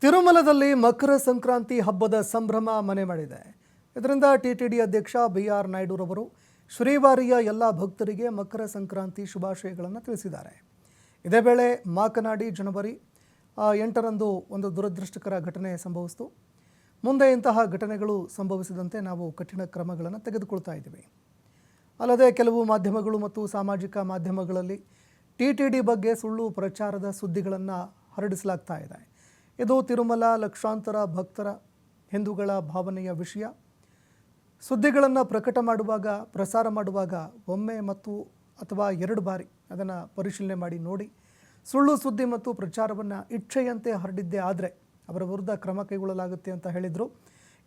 ತಿರುಮಲದಲ್ಲಿ ಮಕರ ಸಂಕ್ರಾಂತಿ ಹಬ್ಬದ ಸಂಭ್ರಮ ಮನೆ ಮಾಡಿದೆ. ಇದರಿಂದ ಟಿಟಿಡಿ ಅಧ್ಯಕ್ಷ ಬಿ.ಆರ್. ನಾಯ್ಡುರವರು ಶ್ರೀವಾರಿಯ ಎಲ್ಲ ಭಕ್ತರಿಗೆ ಮಕರ ಸಂಕ್ರಾಂತಿ ಶುಭಾಶಯಗಳನ್ನು ತಿಳಿಸಿದ್ದಾರೆ. ಇದೇ ವೇಳೆ ಮಾತನಾಡಿ ಜನವರಿ 8ರಂದು ಒಂದು ದುರದೃಷ್ಟಕರ ಘಟನೆ ಸಂಭವಿಸಿತು. ಮುಂದೆ ಇಂತಹ ಘಟನೆಗಳು ಸಂಭವಿಸದಂತೆ ನಾವು ಕಠಿಣ ಕ್ರಮಗಳನ್ನು ತೆಗೆದುಕೊಳ್ತಾ ಇದ್ದೀವಿ. ಅಲ್ಲದೆ ಕೆಲವು ಮಾಧ್ಯಮಗಳು ಮತ್ತು ಸಾಮಾಜಿಕ ಮಾಧ್ಯಮಗಳಲ್ಲಿ ಟಿಟಿಡಿ ಬಗ್ಗೆ ಸುಳ್ಳು ಪ್ರಚಾರದ ಸುದ್ದಿಗಳನ್ನು ಹರಡಿಸಲಾಗ್ತಾ ಇದೆ. ಇದು ತಿರುಮಲ ಲಕ್ಷಾಂತರ ಭಕ್ತರ ಹಿಂದೂಗಳ ಭಾವನೆಯ ವಿಷಯ. ಸುದ್ದಿಗಳನ್ನು ಪ್ರಸಾರ ಮಾಡುವಾಗ ಒಮ್ಮೆ ಮತ್ತು ಅಥವಾ 2 ಬಾರಿ ಅದನ್ನು ಪರಿಶೀಲನೆ ಮಾಡಿ ನೋಡಿ. ಸುಳ್ಳು ಸುದ್ದಿ ಮತ್ತು ಪ್ರಚಾರವನ್ನು ಇಚ್ಛೆಯಂತೆ ಹರಡಿದ್ದೇ ಆದರೆ ಅವರ ವಿರುದ್ಧ ಕ್ರಮ ಕೈಗೊಳ್ಳಲಾಗುತ್ತೆ ಅಂತ ಹೇಳಿದರು.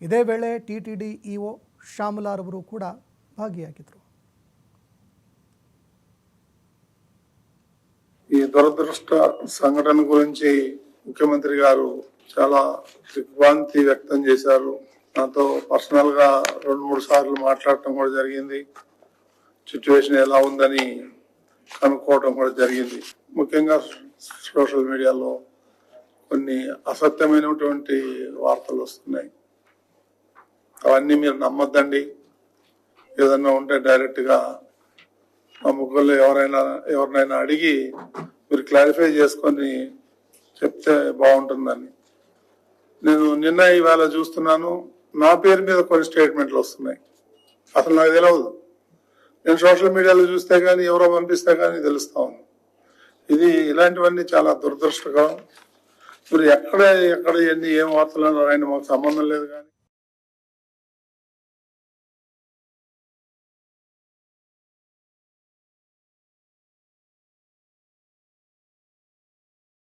ಇದೇ ವೇಳೆ ಟಿಟಿಡಿ ಇಒ ಶ್ಯಾಮಲಾರವರು ಕೂಡ ಭಾಗಿಯಾಗಿದ್ದರು. ఈ దురదృష్ట సంఘటన గురించి ముఖ్యమంత్రి గారు చాలా దిగ్భ్రాంతి వ్యక్తం చేశారు. నాతో పర్సనల్ గా 2-3 సార్లు మాట్లాడటం కూడా జరిగింది. సిచ్యువేషన్ ఎలా ఉందని కనుక్కోవడం కూడా జరిగింది. ముఖ్యంగా సోషల్ మీడియాలో కొన్ని అసత్యమైనటువంటి వార్తలు వస్తున్నాయి. అవన్నీ మీరు నమ్మొద్దండి. ఏదన్నా ఉంటే డైరెక్ట్ గా మా ముగ్గురు ఎవరినైనా అడిగి మీరు క్లారిఫై చేసుకొని చెప్తే బాగుంటుందని. నేను నిన్న ఇవాళ చూస్తున్నాను, నా పేరు మీద కొన్ని స్టేట్మెంట్లు వస్తున్నాయి. అసలు నాకు తెలియదు. నేను సోషల్ మీడియాలో చూస్తే కానీ ఎవరో పంపిస్తే కానీ తెలుస్తా ఉంది. ఇలాంటివన్నీ చాలా దురదృష్టకరం. మీరు ఎక్కడ ఏం వార్తలు అన్నారు ఆయన మాకు సంబంధం లేదు కానీ